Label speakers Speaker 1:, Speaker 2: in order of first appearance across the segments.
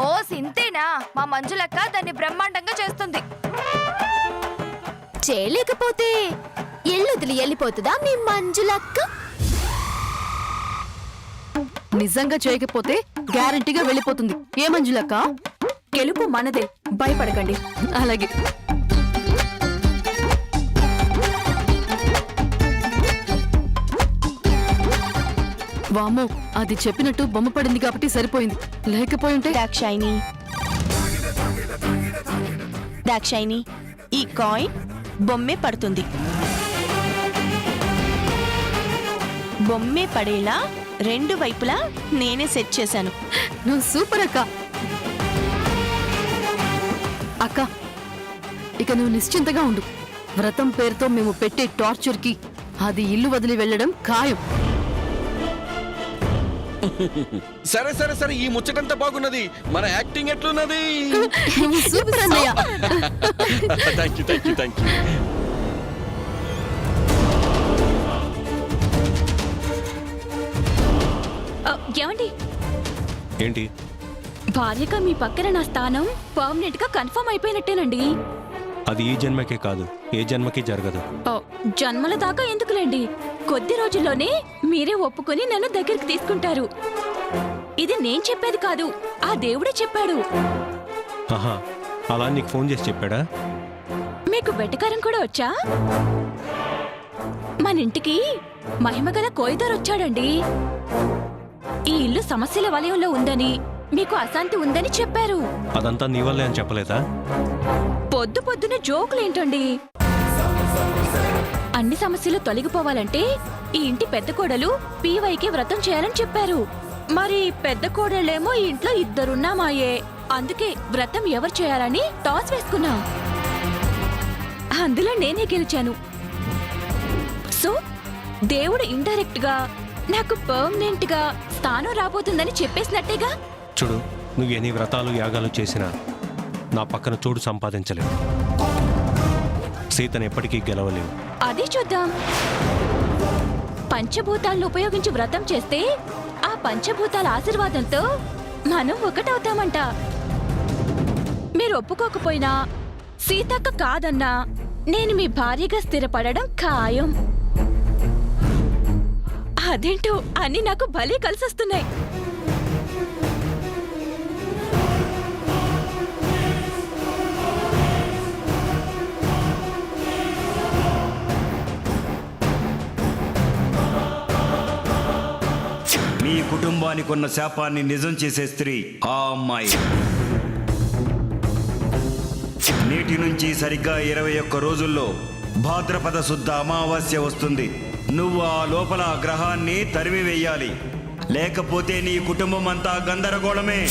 Speaker 1: ఓ సింతేనా? మా మంజులక్క దాన్ని బ్రహ్మాండంగా చేస్తుంది.
Speaker 2: చేయలేకపోతే ఎల్లుదిలి వెళ్ళిపోతుందా మీ మంజులక్క?
Speaker 3: నిజంగా చేయకపోతే గ్యారంటీగా వెళ్ళిపోతుంది. ఏ మంజులక్క?
Speaker 1: గెలుపు మనదే, భయపడకండి.
Speaker 3: అలాగే. వామో, అది చెప్పినట్టు బొమ్మ పడింది కాబట్టి సరిపోయింది. లేకపోయింటే
Speaker 4: దాక్షాయిని ఈ కాయిన్ బొమ్మే పడుతుంది. బొమ్మే పడేలా రెండు వైపులా నేనే సెట్ చేశాను.
Speaker 3: నువ్వు సూపర్ అక్క. అక్క, ఇక నువ్వు నిశ్చింతగా ఉండు. వ్రతం పేరుతో మేము పెట్టే టార్చర్ కి అది ఇల్లు వదిలి వెళ్ళడం ఖాయం.
Speaker 5: సరే సరే సరే, ఈ ముచ్చటంతా బాగున్నది. మన యాక్టింగ్ ఎట్లున్నది?
Speaker 3: నువ్వు సూపర్ అన్నయ్య.
Speaker 5: Thank you thank you thank you.
Speaker 1: ఏమండి,
Speaker 5: ఏంటి?
Speaker 1: భార్యగా మీ పక్కన నా స్థానం పర్మనెంట్ గా కన్ఫర్మ్ అయిపోయినట్టేనండి.
Speaker 5: అది ఈ జన్మకే కాదు, ఏ జన్మకి జరగదు.
Speaker 1: జన్మల దాకా ఎందుకులేండి, కొద్ది రోజుల్లోనే మీరే ఒప్పుకొని నన్ను దగ్గరికి తీసుకుంటారు. ఇది నేను చెప్పేది కాదు, ఆ దేవుడే చెప్పాడు.
Speaker 5: ఆహా, అలా నీకు ఫోన్ చేసి చెప్పాడా?
Speaker 1: మీకు వెటకారం కూడా వచ్చా? మన ఇంటికి మహిమగల కోయిదారు వచ్చాడండి. ఈ ఇల్లు సమస్యల వలయంలో ఉందని, మీకు అశాంతి ఉందని చెప్పారు.
Speaker 5: అదంతా నీ వల్లే అని చెప్పలేదా?
Speaker 1: పొద్దు పొద్దున జోకులేంటండి? అన్ని సమస్యలు తొలగిపోవాలంటే ఈ ఇంటి పెద్ద కోడలు పీవైకి వ్రతం చేయాలని చెప్పారు. మరి పెద్ద కోడళ్ళేమో ఈ ఇంట్లో ఇద్దరున్నామాయే. అందుకే వ్రతం ఎవరు చేయాలని టాస్ వేసుకున్నాం. అందులో నేనే గెలిచాను. సో దేవుడు ఇండైరెక్ట్ గా నాకు పర్మనెంట్ గా స్థానం రాబోతుందని చెప్పేసినట్టేగా.
Speaker 5: చూడు, నువ్వు ఎన్ని వ్రతాలు యాగాలు చేసినా నా పక్కన చోటు సంపాదించలేవు. సీతను ఎప్పటికీ గెలవలేవు.
Speaker 1: అదే చూద్దాం. పంచభూతాలను ఉపయోగించి వ్రతం చేస్తే ఆ పంచభూతాల ఆశీర్వాదంతో మనం ఒకటవుతామంట. మీరు ఒప్పుకోకపోయినా, సీతక్క కాదన్నా, నేను మీ భార్యగా స్థిరపడడం ఖాయం. అదేంటో అన్ని నాకు భలే కలిసొస్తున్నాయి.
Speaker 6: మీ కుటుంబానికి ఉన్న శాపాన్ని నిజం చేసే స్త్రీ ఆ అమ్మాయి. నేటి నుంచి సరిగ్గా 21 రోజుల్లో భాద్రపద శుద్ధ అమావాస్య వస్తుంది. నువ్వు ఆ లోపల గ్రహాన్ని తరిమి వెయ్యాలి, లేకపోతే నీ కుటుంబం అంతా గందరగోళమే.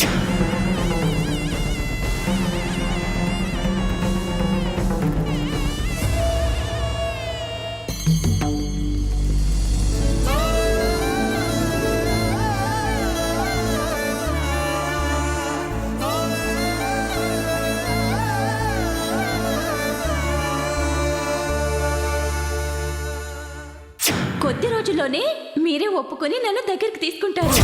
Speaker 1: కొద్ది రోజుల్లోనే మీరే ఒప్పుకొని నన్ను దగ్గరికి తీసుకుంటారు.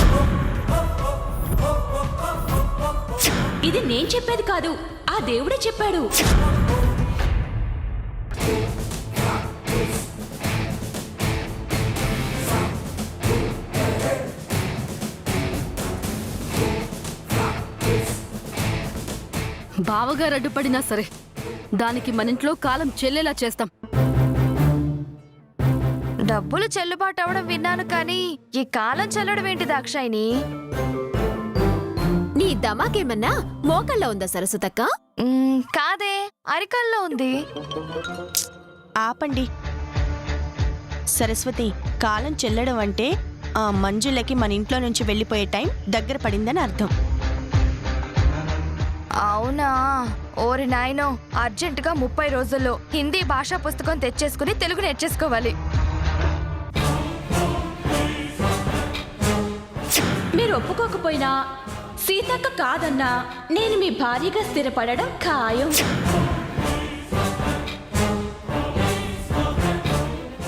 Speaker 1: ఇది నేను చెప్పేది కాదు, ఆ దేవుడే చెప్పాడు.
Speaker 3: బావగారు అడ్డుపడినా సరే దానికి మన ఇంట్లో కాలం చెల్లేలా చేస్తాం.
Speaker 1: డబ్బులు చెల్లుబాటు అవడం విన్నాను, కానీ ఈ కాలం చెల్లడం ఏంటి దాక్షాయిని?
Speaker 2: నీ దమాకేమన్నా మోకల్లో ఉందా సరస్వతక్క?
Speaker 1: కాదే, అరికల్లో ఉంది.
Speaker 4: ఆపండి. సరస్వతి, కాలం చెల్లడం అంటే ఆ మంజులకి మన ఇంట్లో నుంచి వెళ్ళిపోయే టైం దగ్గర పడిందని అర్థం.
Speaker 1: అవునా? ఓరి నాయనో, అర్జెంటుగా 30 రోజుల్లో హిందీ భాషా పుస్తకం తెచ్చేసుకుని తెలుగు నేర్చేసుకోవాలి. మీరు ఒప్పుకోకపోయినా, సీతక్క కాదన్నా, నేను మీ భార్యగా స్థిరపడడం ఖాయం.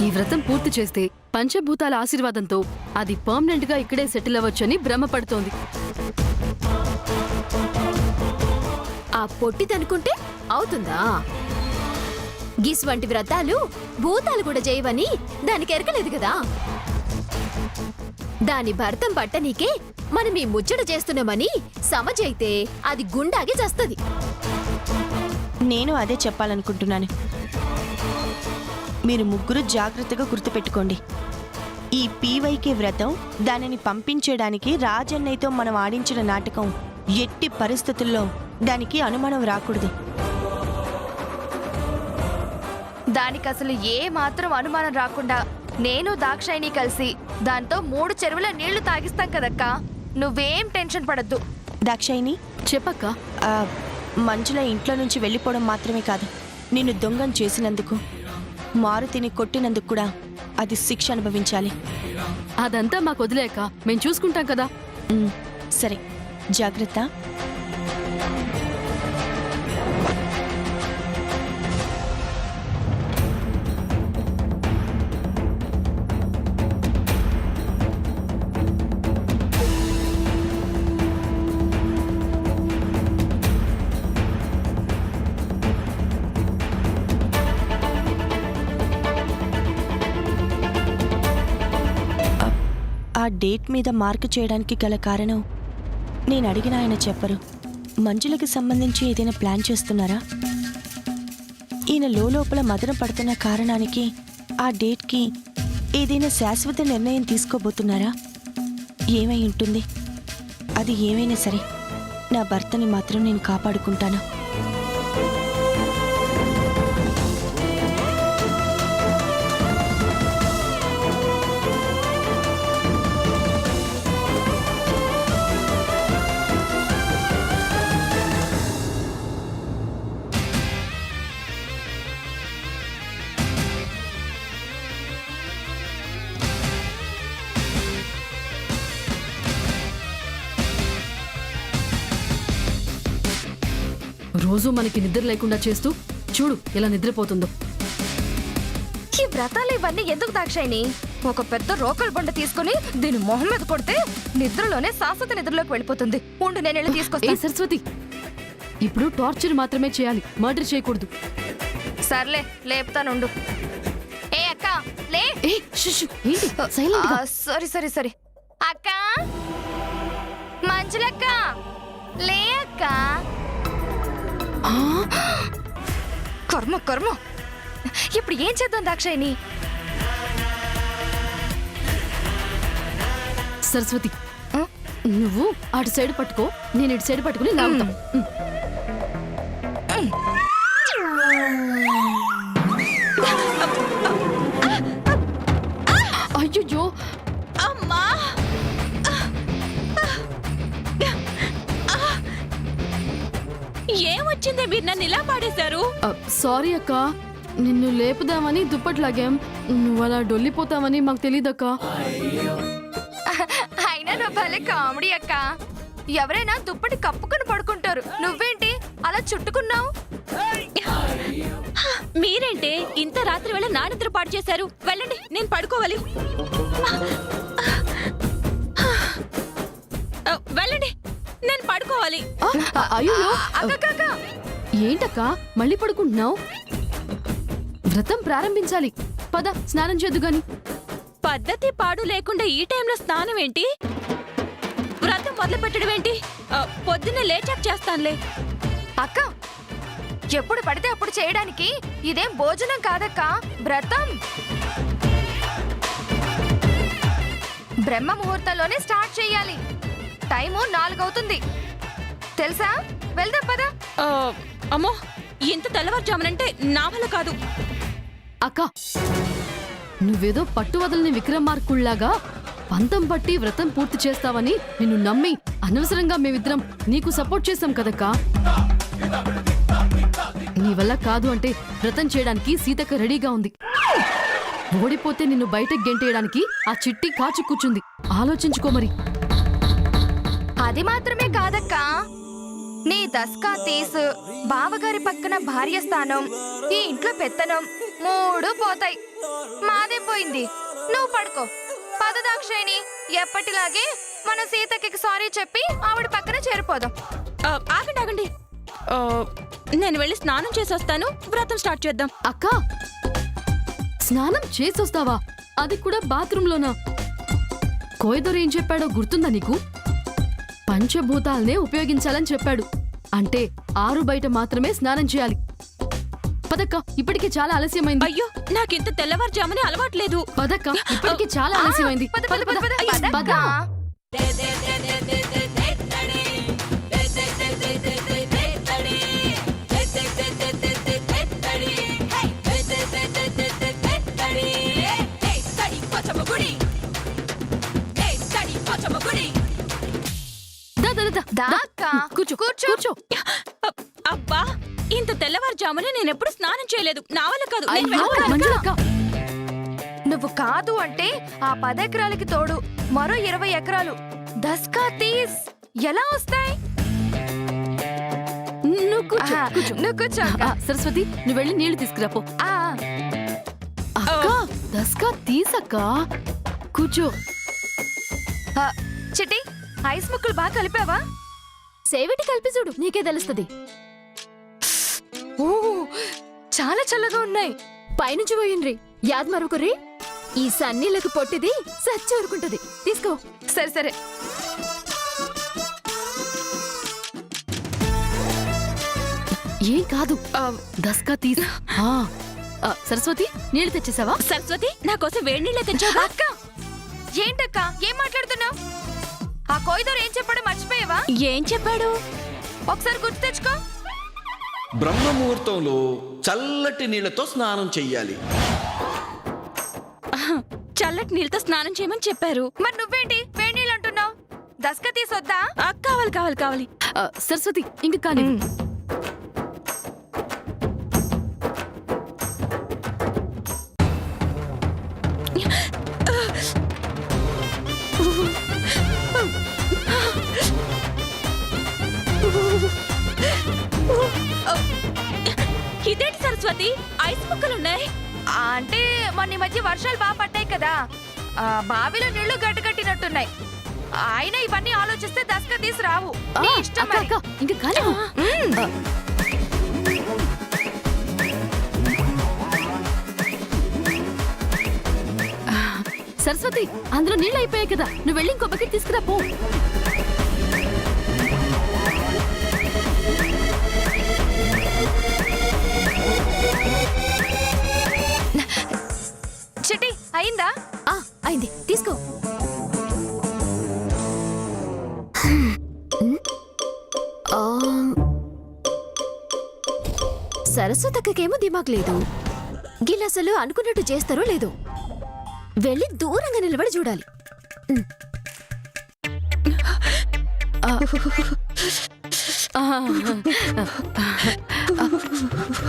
Speaker 3: ఈ వ్రతం పూర్తి చేస్తే పంచభూతాల ఆశీర్వాదంతో అది పర్మనెంట్ గా ఇక్కడే సెటిల్ అవ్వచ్చని భ్రమపడుతోంది.
Speaker 2: ఆ పొట్టిదనుకుంటే అవుతుందా? గిస్ వంటి వ్రతాలు భూతాలు కూడా చేయవని దానికి ఎరకలేదు కదా. దాని భర్తం పట్టనీకే మనం ఈ ముచ్చట చేస్తున్నామని సమజైతే అది గుండాగి చస్తది.
Speaker 4: నేను అదే చెప్పాలనుకుంటున్నాను. మీరు ముగ్గురు జాగ్రత్తగా గుర్తుపెట్టుకోండి. ఈ పీవైకే వ్రతం దానిని పంపించేయడానికి రాజన్నయ్యతో మనం ఆడించిన నాటకం ఎట్టి పరిస్థితుల్లో దానికి అనుమానం రాకూడదు.
Speaker 7: దానికి అసలు ఏ మాత్రం అనుమానం రాకుండా నేను దాక్షాయిని కలిసి దాంతో 3 చెరువుల నీళ్లు తాగిస్తాం కదక్కా. నువ్వేం టెన్షన్ పడద్దు.
Speaker 4: దాక్షాయిని,
Speaker 3: చెప్పక్క.
Speaker 4: మంజుల ఇంట్లో నుంచి వెళ్ళిపోవడం మాత్రమే కాదు, నిన్ను దొంగం చేసినందుకు, మారుతిని కొట్టినందుకు కూడా అది శిక్ష అనుభవించాలి.
Speaker 3: అదంతా మాకు వదిలేక మేము చూసుకుంటాం కదా.
Speaker 4: సరే, జాగ్రత్త. ఆ డేట్ మీద మార్క్ చేయడానికి గల కారణం నేను అడిగిన ఆయన చెప్పరు. మంజులకి సంబంధించి ఏదైనా ప్లాన్ చేస్తున్నారా? ఈయన లోపల మదన పడుతున్న కారణానికి ఆ డేట్కి ఏదైనా శాశ్వత నిర్ణయం తీసుకోబోతున్నారా? ఏమై ఉంటుంది? అది ఏమైనా సరే నా భర్తని మాత్రం నేను కాపాడుకుంటాను.
Speaker 3: రోజు మనకి నిద్ర లేకుండా చేస్తూ చూడు ఎలా నిద్రపోతుందో.
Speaker 7: ఈ వ్రతాలు ఇవన్నీ ఎందుకు దాక్షాయిని? ఒక పెద్ద రోకల్ బండ తీసుకుని దీని మొహం మీద కొడితే నిద్రలోనే శాశ్వత నిద్రలోకి వెళ్ళిపోతుంది. ఉండు, నేను వెళ్ళి
Speaker 3: ఏ
Speaker 7: తీసుకొస్తా.
Speaker 3: సరస్వతి, ఇప్పుడు టార్చర్ మాత్రమే చేయాలి, మర్డర్ చేయకూడదు.
Speaker 7: సర్లే, లేపుతానుండు. ఏ అక్క, లే.
Speaker 3: ఏ షుషు, ఏంటి సైలెంట్ గా?
Speaker 7: సరి సరి సరి. అక్క, మంజులక్క, లే అక్క. కర్మ కర్మ. ఇప్పుడు ఏం చేద్దాం దాక్షాయిని?
Speaker 3: సరస్వతి, నువ్వు అటు సైడ్ పట్టుకో, నేను ఇటు సైడ్ పట్టుకుని లాగుతాం. అయ్యో,
Speaker 1: అమ్మా! ఏమొచ్చిందే మీరు నన్ను ఇలా పాడేశారు?
Speaker 3: సారీ అక్క, నిన్ను లేపుదామని దుప్పట్లాగాం. నువ్వు అలా డొల్లిపోతావని మాకు తెలియదక్క.
Speaker 7: అయినా నువ్వు భలే కామెడీ అక్క. ఎవరైనా దుప్పటి కప్పుకుని పడుకుంటారు, నువ్వేంటి అలా చుట్టుకున్నావు?
Speaker 1: మీరేంటే ఇంత రాత్రి వేళ నా నిద్ర పాడు చేశారు? వెళ్ళండి, నేను పడుకోవాలి. వెళ్ళండి, నేను పడుకోవాలి.
Speaker 3: అయ్యో,
Speaker 7: అక్క,
Speaker 3: ఏంటక్క మళ్ళీ పడుకుంటున్నావు? వ్రతం ప్రారంభించాలి, పద స్నానం చేద్దు గాని.
Speaker 1: పద్ధతి పాడు లేకుండా ఈ టైంలో స్నానం ఏంటి? వ్రతం మొదలు పెట్టడం ఏంటి? పొద్దున్నే లేచాక చేస్తానులే.
Speaker 7: అక్క, ఎప్పుడు పడితే అప్పుడు చేయడానికి ఇదేం భోజనం కాదక్క, వ్రతం. బ్రహ్మ ముహూర్తంలోనే స్టార్ట్ చేయాలి. టైము 4 అవుతుంది తెలుసా? వెళ్దాం పద.
Speaker 1: అమ్మో, ఇంత తెల్లవారుజామునంటే నా వల్ల కాదు.
Speaker 3: అక్క, నువ్వేదో పట్టు వదలని విక్రమార్కుళ్లాగా పంతం పట్టి వ్రతం పూర్తి చేస్తావని నిన్ను నమ్మి అనవసరంగా మేమిద్దరం నీకు సపోర్ట్ చేశాం కదక్కా. నీ వల్ల కాదు అంటే వ్రతం చేయడానికి సీతక్క రెడీగా ఉంది. ఓడిపోతే నిన్ను బయటకు గెంటేయడానికి ఆ చిట్టి కాచి కూర్చుంది. ఆలోచించుకో మరి.
Speaker 7: అది మాత్రమే కాదక్కా, నీ దస్కా తీసు, బావగారి పక్కన భార్య స్థానం, ఈ ఇంట్లో పెత్తనం 3 పోతాయి. మాదేం పోయింది? నువ్వు పడుకో. పద దాక్షాయిని, ఎప్పటిలాగే మన సీతకి సారీ చెప్పి ఆవిడ పక్కన చేరిపోదాం.
Speaker 1: ఆగండి ఆగండి, ఆ, నేను వెళ్ళి స్నానం చేసి వస్తాను, వ్రతం స్టార్ట్ చేద్దాం.
Speaker 3: అక్క స్నానం చేసొస్తావా? అది కూడా బాత్రూంలోనా? కోయదొర ఏం చెప్పాడో గుర్తుందా నీకు? పంచభూతాలనే ఉపయోగించాలని చెప్పాడు. అంటే 6 బయట మాత్రమే స్నానం చేయాలి. పదక్క, ఇప్పటికే చాలా ఆలస్యమైంది.
Speaker 1: అయ్యో నాకింత తెల్లవారుజామునే అలవాట్లేదు.
Speaker 3: పదక్క, ఇప్పటికే చాలా ఆలస్యమైంది.
Speaker 7: పద, పద, పద, పద.
Speaker 3: అయ్యో, పద.
Speaker 7: పదక్కా.
Speaker 3: దా, దా, దా, దా.
Speaker 7: దా అక్క.
Speaker 3: కూర్చో
Speaker 7: కూర్చో.
Speaker 3: కూర్చో.
Speaker 1: అబ్బా ఇంత తెల్లవారుజామునే నేను ఎప్పుడు స్నానం చేయలేదు. నా వల్ల కాదు. నేను
Speaker 3: అయ్యో,
Speaker 1: వెళ్ళను.
Speaker 3: మంజులక్క.
Speaker 7: నువ్వు కాదు అంటే ఆ 10 ఎకరాలకి తోడు మరో 20 ఎకరాలు దస్కా తీస్ ఎలా వస్తాయి?
Speaker 3: నువ్వు కూర్చో,
Speaker 7: ఆహా,
Speaker 3: కూర్చో.
Speaker 7: నువ్వు కూర్చో అక్క.
Speaker 3: సరస్వతి, నువ్వు వెళ్ళి నీళ్లు తీసుకురాపో.
Speaker 7: ఆ,
Speaker 3: అక్క దస్కా తీసక్క. కూర్చో.
Speaker 7: ఆ, చిట్టి ఐస్ ముక్కలు బాగా కలిపావా?
Speaker 2: సేవిటి కలిపి చూడు, నీకే తెలుస్తుంది.
Speaker 7: ఓ చాలా చల్లగా ఉన్నాయి.
Speaker 2: పైనుంచి పోయిండ్రి యాద్ మరొకరి. ఈ సన్నీళ్ళకు పొట్టిది సచ్చి ఊరుకుంటది. తీసుకో.
Speaker 7: సరే సరే.
Speaker 3: ఏం కాదు, దస్కా తీస. సరస్వతి, నీళ్లు తెచ్చేసావా?
Speaker 1: సరస్వతి నా కోసం వేడి నీళ్ళే తెచ్చావా?
Speaker 7: అక్క ఏంటక్క ఏం మాట్లాడుతున్నావు? ఆ కోయిదోరు ఏం చెప్పాడో మర్చిపోయావా?
Speaker 1: ఏం చెప్పాడు?
Speaker 7: ఒకసారి గుర్తు తెచ్చుకో.
Speaker 8: బ్రహ్మముహూర్తంలో చల్లటి నీళ్లతో స్నానం చెయ్యాలి.
Speaker 1: చల్లటి నీళ్ళతో స్నానం చేయమని చెప్పారు.
Speaker 7: మరి నువ్వేంటి వేడి నీళ్ళు అంటున్నావు? దస్క తీసొద్దా?
Speaker 1: కావాలి కావాలి కావాలి.
Speaker 3: సరస్వతి, ఇంక కానీ.
Speaker 1: ఇదేంటి సరస్వతి, ఐస్ ముక్కలున్నాయి.
Speaker 7: అంటే మొన్న ఈ మధ్య వర్షాలు బాగా పడ్డాయి కదా, బావిలో నీళ్లు గడ్డగట్టినట్టున్నాయి. ఆయన ఇవన్నీ ఆలోచిస్తే దస్క తీసి రావు. నీ ఇష్టం
Speaker 3: అక్క,
Speaker 7: మరి.
Speaker 3: అక్క, ఇంక కానీ. సరస్వతి, అందులో నీళ్ళు అయిపోయాయి కదా, నువ్వు వెళ్ళి ఇంకో బకెట్ తీసుకురా పో.
Speaker 7: చిట్టి అయిందా?
Speaker 2: అయింది, తీసుకో. సరస్వతక్కకేమో దిమాగ్ లేదు. గిల్లసలు అనుకున్నట్టు చేస్తారో లేదో. వెళ్ళి దూరంగా నిలబడి చూడాలి.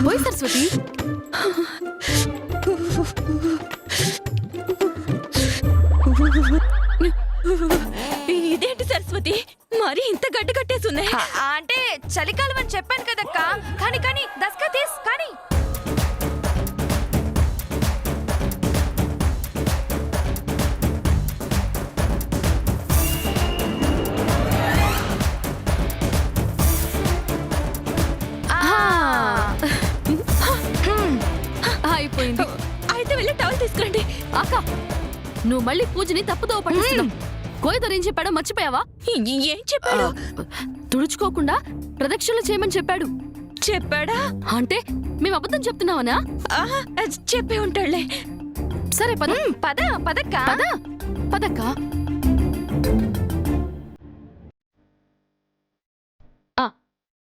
Speaker 3: పోయి సరస్వతి.
Speaker 1: ఇదేంటి సరస్వతి, మరి ఇంత గడ్డ కట్టేసున్నాయి.
Speaker 7: అంటే చలికాలం అని చెప్పాను కదక్క. కానీ కానీ దస్క తీస్ కానీ.
Speaker 3: అయిపోయింది.
Speaker 1: అయితే వెళ్ళి టవల్ తీసుకురండి.
Speaker 3: అక్క, నువ్వు మళ్ళీ పూజని తప్పుదో పట్టిస్తున్నావు. కోయదొర ఏం చెప్పాడో మర్చిపోయావా?
Speaker 1: ఏం చెప్పాడు?
Speaker 3: తుడుచుకోకుండా ప్రదక్షిణలు చేయమని చెప్పాడు.
Speaker 1: చెప్పాడా?
Speaker 3: అంటే మేము అబద్ధం చెప్తున్నావనా?
Speaker 1: చెప్పే ఉంటాడులే.
Speaker 3: సరే పద.
Speaker 7: పద పదక్క.
Speaker 3: పద పదక్క.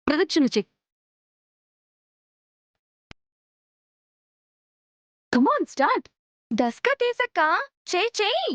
Speaker 3: ప్రదక్షిణ చెయ్యి. Come on, start.
Speaker 7: దస్క తీసక్క. చేయి చేయి.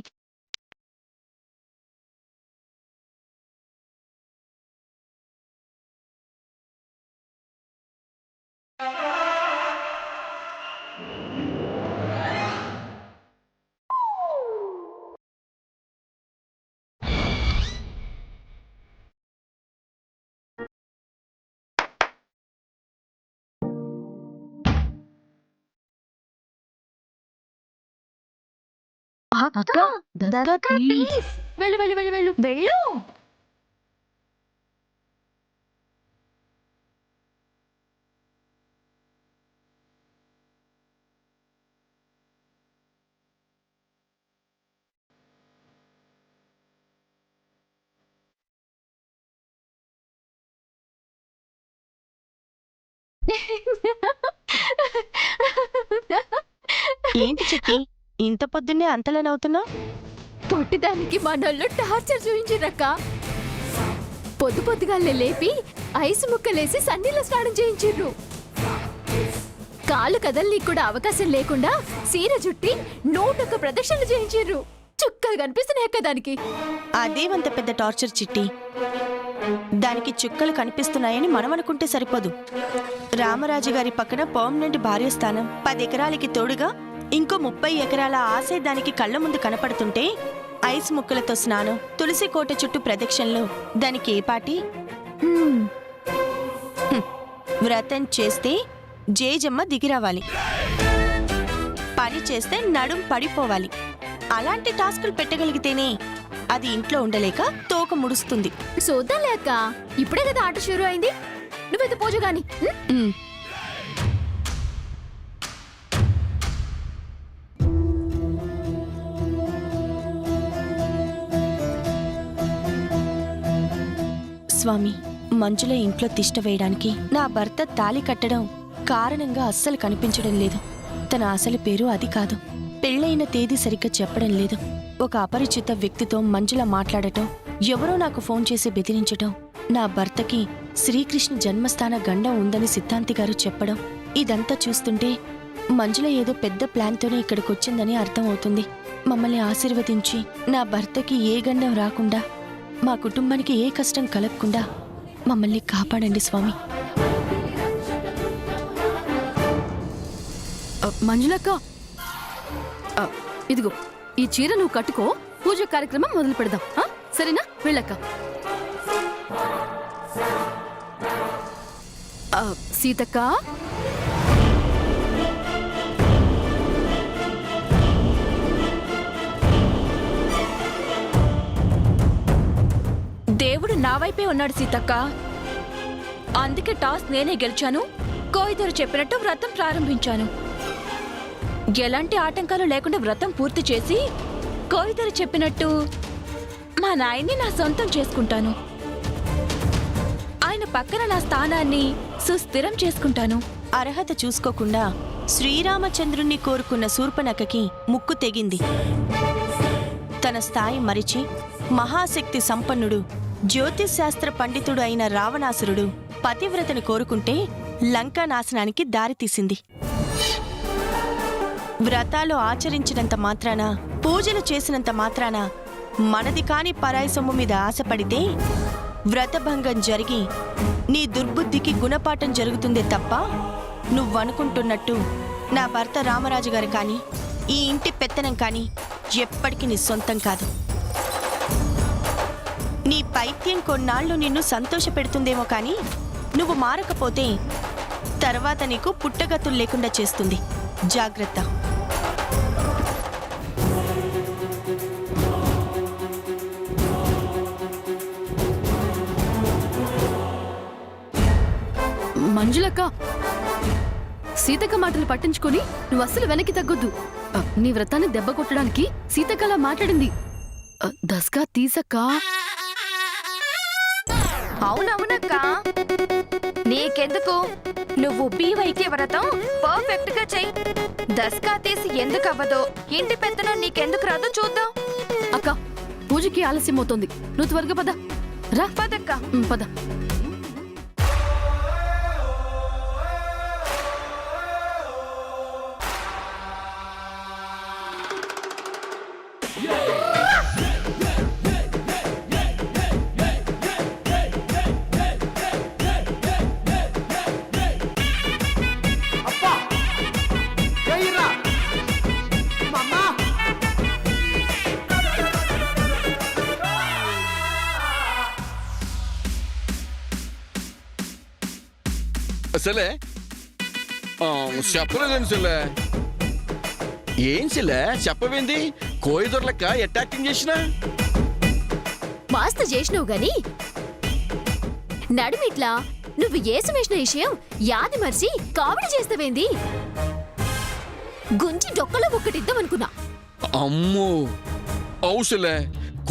Speaker 3: అక్క, దస్కా తీస్. వెళ్ళు వెళ్ళు వెళ్ళు వెళ్ళు.
Speaker 7: వెళ్ళు.
Speaker 4: ఏంటి చిట్టి ఇంత పొద్దున్నే అంతలా నవ్వుతున్నావు?
Speaker 2: పొట్టిదానికి మనోళ్ళు టార్చర్ చూపించిరక్క. పొద్దు పొద్దుగాలే లేపి ఐసు ముక్కలేసి సన్నీళ్ళ స్నానం చేయించిర్రు. కాళ్ళు కదలనీకి కూడా అవకాశం లేకుండా సీర జుట్టి 101 ప్రదక్షిణలు చేయించిర్రు. చుక్కలు కనిపిస్తున్నాయి అక్క దానికి.
Speaker 4: అదేమంత పెద్ద టార్చర్ చిట్టి. దానికి చుక్కలు కనిపిస్తున్నాయని మనం అనుకుంటే సరిపోదు. రామరాజు గారి పక్కన పర్మనెంట్ భార్య స్థానం 10 ఎకరాలకి తోడుగా ఇంకో 30 ఎకరాల ఆశే దానికి కళ్ళ ముందు కనపడుతుంటే ఐస్ ముక్కలతో స్నానం, తులసి కోట చుట్టూ ప్రదక్షిణలు దానికి ఏ పాటి?
Speaker 2: హ్మ్.
Speaker 4: వ్రతం చేస్తే జేజమ్మ దిగిరావాలి, పని చేస్తే నడుం పడిపోవాలి. అలాంటి టాస్కులు పెట్టగలిగితేనే అది ఇంట్లో ఉండలేక తోక ముడుస్తుంది.
Speaker 2: చూద్దాంలే అక్క, ఇప్పుడే కదా ఆట షురు అయింది. నువ్వైతే పూజ గాని.
Speaker 4: ఉమ్. స్వామి, మంజుల ఇంట్లో తిష్ట వేయడానికి నా భర్త తాళి కట్టడం కారణంగా అస్సలు కనిపించడం లేదు. తన అసలు పేరు అది కాదు. పెళ్ళైన తేదీ సరిగ్గా చెప్పడం లేదు. ఒక అపరిచిత వ్యక్తితో మంజుల మాట్లాడటం, ఎవరో నాకు ఫోన్ చేసి బెదిరించటం, నా భర్తకి శ్రీకృష్ణ జన్మస్థాన గండం ఉందని సిద్ధాంతి గారు చెప్పడం, ఇదంతా చూస్తుంటే మంజుల ఏదో పెద్ద ప్లాన్తోనే ఇక్కడికొచ్చిందని అర్థమవుతుంది. మమ్మల్ని ఆశీర్వదించి నా భర్తకి ఏ గండం రాకుండా, మా కుటుంబానికి ఏ కష్టం కలగకుండా మమ్మల్ని కాపాడండి స్వామి.
Speaker 3: మంజులక్క, ఇదిగో ఈ చీర నువ్వు కట్టుకో. పూజ కార్యక్రమం మొదలు పెడదాం. సరేనా? వెళ్ళక్క. సీతక్క,
Speaker 1: దేవుడు నా వైపే ఉన్నాడు సీతక్క. అందుకే టాస్ నేనే గెలిచాను. కోయిదరు చెప్పినట్టు వ్రతం ప్రారంభించాను. ఎలాంటి ఆటంకాలు లేకుండా వ్రతం పూర్తి చేసి కోయిదరు చెప్పినట్టు మా నాయన్ని నా సొంతం చేసుకుంటాను. ఆయన పక్కన నా స్థానాన్ని సుస్థిరం చేసుకుంటాను.
Speaker 4: అర్హత చూసుకోకుండా శ్రీరామచంద్రుణ్ణి కోరుకున్న శూర్పణఖకి ముక్కు తెగింది. తన స్థాయి మరిచి మహాశక్తి సంపన్నుడు, జ్యోతిశాస్త్ర పండితుడు అయిన రావణాసురుడు పతివ్రతను కోరుకుంటే లంకా నాశనానికి దారితీసింది. వ్రతాలు ఆచరించినంత మాత్రాన, పూజలు చేసినంత మాత్రాన మనది కాని పరాయి సొమ్ము మీద ఆశపడితే వ్రతభంగం జరిగి నీ దుర్బుద్ధికి గుణపాఠం జరుగుతుందే తప్ప నువ్వనుకుంటున్నట్టు నా భర్త రామరాజు గారు కానీ, ఈ ఇంటి పెత్తనం కానీ ఎప్పటికీ నీ సొంతం కాదు. నీ పైత్యం కొన్నాళ్ళు నిన్ను సంతోష పెడుతుందేమో కానీ నువ్వు మారకపోతే తర్వాత నీకు పుట్టగతులు లేకుండా చేస్తుంది. జాగ్రత్త.
Speaker 3: మంజులక్క, సీతక్క మాటలు పట్టించుకొని నువ్వు అస్సలు వెనక్కి తగ్గొద్దు. నీ వ్రతాన్ని దెబ్బ కొట్టడానికి సీతక్కలా మాట్లాడింది. దస్కా తీసక్క.
Speaker 7: అవునవునక్క, నీకెందుకు? నువ్వు బీవైకి వ్రతం పర్ఫెక్ట్ గా చెయ్యి. దస్కా తీసి ఎందుకు అవ్వదో, ఇంటి పెత్తనం నీకెందుకు రాదో చూద్దాం.
Speaker 3: అక్క, పూజకి ఆలస్యం అవుతోంది. నువ్వు త్వరగా పద. రా
Speaker 7: పదక్క.
Speaker 3: పద.
Speaker 8: సెలే చెప్పలేదని సెల్లే. ఏం సెల్లే చెప్పవేంది? కోయిదొర్లక్క ఎట్టాక్టింగ్ చేసినా?
Speaker 2: మాస్త చేసినావు గాని నడుమిట్లా నువ్వు ఏసు వేసిన విషయం యాది మర్చి కామెడీ చేస్తావేంది? గుంచి డొక్కలో ఒక్కటిద్దామనుకున్నా.
Speaker 8: అమ్మో అవుసలే,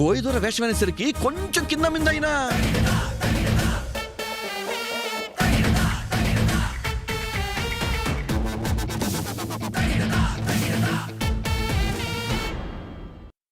Speaker 8: కోయిదొర వేషమైనసరికి కొంచెం కింద మింద అయినా